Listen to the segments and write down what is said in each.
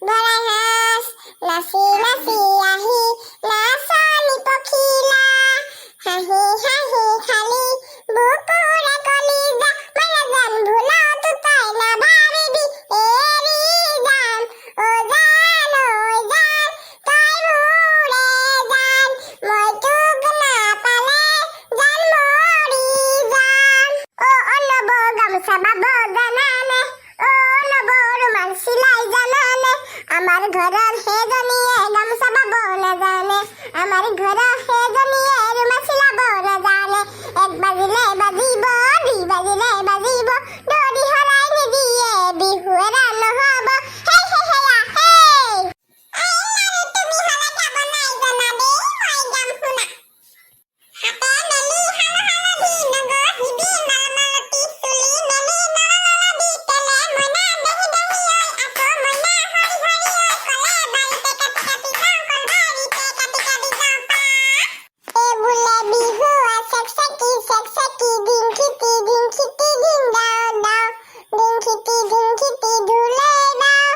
বৰাই হাঁস নাচি নাচি আহি নাচনি পখিলা হাঁহি হাঁহি খালি বুকুৰে কলিজা মানে জান ভুলাওতো তই নাভাবিবি এৰি যাম ও জান তই মোৰে জান মই তোক নাপালে জান মৰি যাম অ ল'ব গামোচা বাব জানানে অ ল'ব ৰুমাল চিলাই জানানে আমাৰ ঘৰৰ সেইজনীয়ে গামোচা বাব নাজানে আমাৰ ঘৰৰ সেইজনীয়ে ৰুমাল চিলাব নাজানে এক বাজিলে বাজিব দুই বাজিলে বাজিব দৰি হৰাই নিদিয়ে বিহু এৰা নহ'ব হেই হেই হেয়া হেই তুমি হলে গাব নাই জানা দেই মই গাম শুনা হাতে মেলি হালহালধি নগহিবি মালমালতি চুলি মেলি নলনলবি তেলে মইনা দেহি দেহি ঐ আকৌ মইনা হৰি হৰি ঐ কলে বাৰীতে কাটি কাটি যাওঁ কল বাৰীতে কাটি কাটি যাওঁ পা এই বোলে বিহু চেক চেকি দিন খিতি দিন দাও দাও দিন খিতি ঢোলে দাও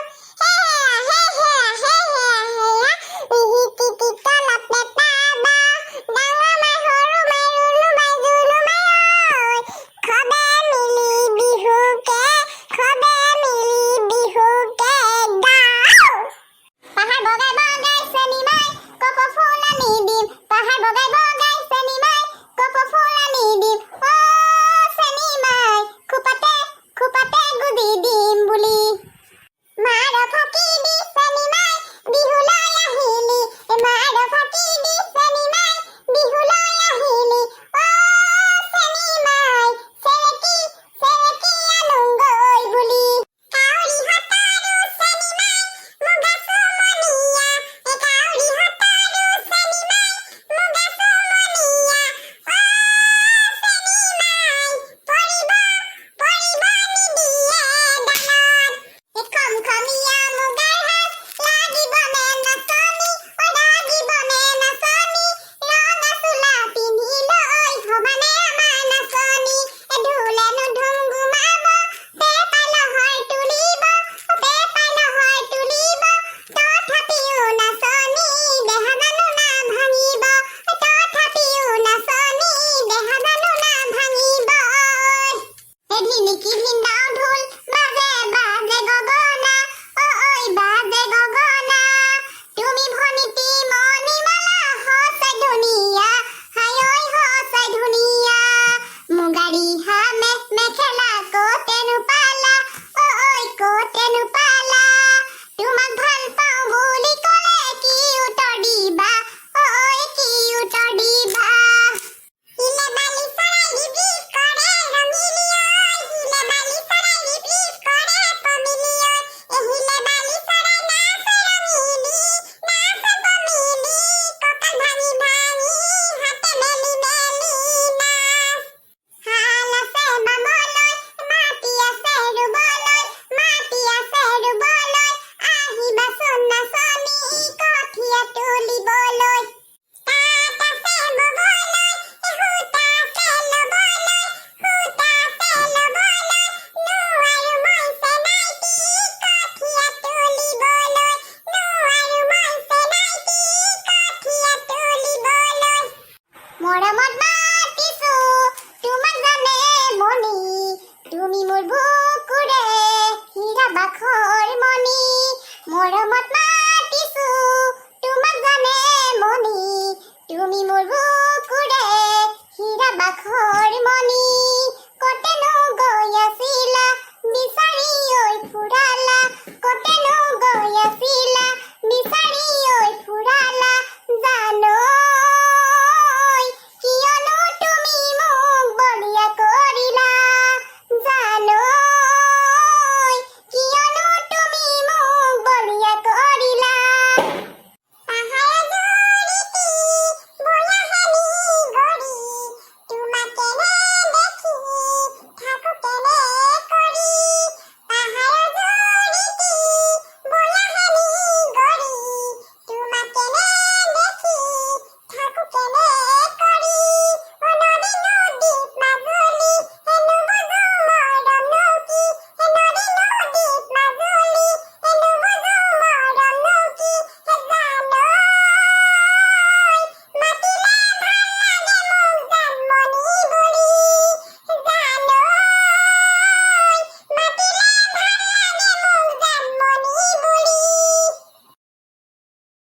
ইহিতি তলতে পাবা ডাঙৰ মাই সৰু মাই ৰুণু মাই জুনু মাই ঐ খবে মিলি বিহুকে গাও পাহাৰ বগাই বগাই চেনি মাই কপৌ ফুল আনি দিম পাহাৰ বগাই বগাই চেনি মাই কপৌ ফুল আনি দিম অ চেনি মাই খোপাতে গুদি দিম বুলি মাৰ ফাকিবি চেনি মাই বিহুলৈ আহিলি মাৰ ফাকিবি চেনি মাই বিহুলৈ আহিলি অ চেনি মাই চেৰেকি আনোগৈ বুলি কাউৰী হাতৰো চেনি মাই মুগা চুমনিয়া কাউৰী হাতৰো চেনি মাই মুগা চুমনিয়া অ চেনি মাই পৰিব নিদিয়ে দানত খমখমীয়া মুগাৰ হাত লাগিবনে নাচনি লাগিবনে নাচনি ৰঙা চোলা পিন্ধিলৈ হ'বনে আমাৰ নাচনি ঢোলেনো ধুম গুমাব পেপাই লহৰ তুলিব তথাপিও নাচনি দেহা জানো না ভাঙিব তথাপিও নাচনি দেহা জানো না ভাঙিব ঢিনিকি ভিন্দাও ঢোল বাজে গগনা ঐ বাজে গগনা তুমি ভনিতি মণিমালা সঁচাই ধুনীয়া হাই ঐ সঁচাই ধুনীয়া মুগাৰী মেখেলা ক'তেনো পালা ঐ ক'তেনো পালা তোমাক ভাল পাওঁ বুলি ক'লে কি উত্তৰ দিবা ঐ কি উত্তৰ দিবা হিলে বালি চৰাই ৰিপিপ কৰে ৰমিলি ঐ হিলে বালি চৰাই ৰিপিপ কৰে পমিলি ঐ হিলে বালি চৰাই নাচে ৰমিলি নাচে পমিলি কঁকাল ভাঙি ভাঙি হাতে মেলি মেলি নাচ হাল আছে বাবলৈ মাটি আছে ৰুবলৈ আহিবাচোন নাচনি কঠীয়া তুলিবলৈ তাত আছে ববলৈ সূতা আছে ল'বলৈ নোৱাৰো মই চেনাইটি কঠীয়া তুলিবলৈ মৰমত মাতিছো তোমাক জানে মনি তুমি মোৰ বুকুৰে হীৰা বাখৰ মণি মৰমত